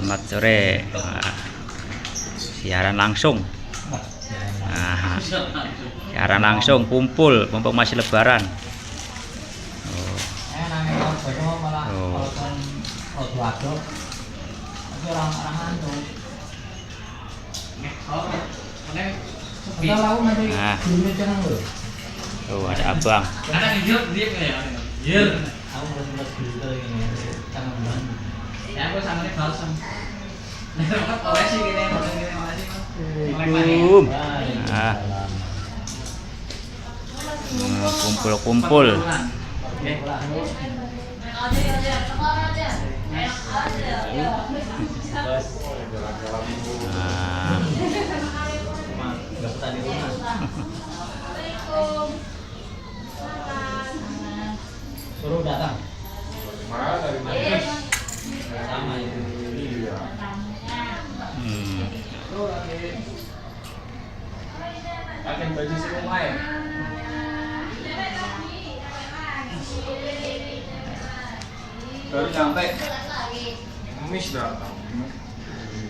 Selamat sore. Siaran langsung. Siaran langsung kumpul, mumpung masih lebaran. Tuh ada abang. Kumpul-kumpul. Suruh datang. Sama itu. Pakai baju semua ya. Baru sampai. Kemis datang.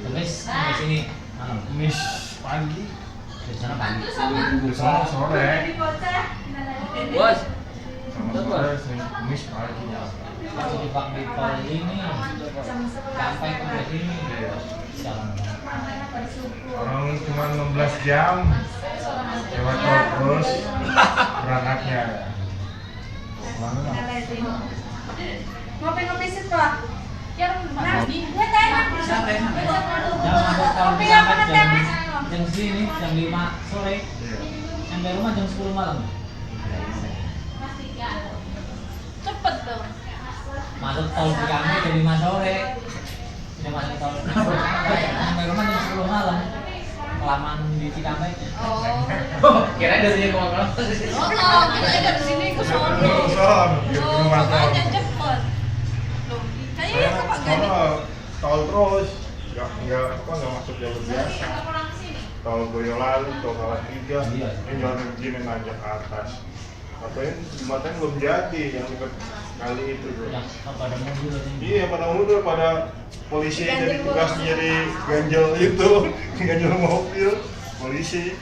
Kemis di sini. Kemis pagi. Di sana pagi. Di sana sore. Bos. Sama sore Kemis pagi. Kalau di Pak di tol ini sampai ke sini. Jalan. Orang cuma 16 jam. Lewat tol terus berangkatnya. Ngopi-ngopi sih Pak. Yang nabi, gue tanya. Kopi apa nanti? Jam sini jam 5 sore. Sampai rumah jam 10 malam. Cepet dong. Masuk tol di kami jam 5 sore. Sudah masuk tol. Sampai rumah jam 10 malam. Kelamaan di Cikampek. Oh. Kira dari sini ke mana? Oh, kita dari sini ke sono. Oh, makanya cepet. Loh, kayaknya ke Pak Gani. Tol terus, nggak masuk jalur biasa. Tol Boyolali, tol Salatiga, Iya. ini jalan begini nanjak ke atas. Katanya jembatan belum jadi yang dekat kali itu bro. Yang pada mobil ini. Iya, pada mundur, pada polisi jadi tugas jadi ganjel itu, ganjel mobil, polisi.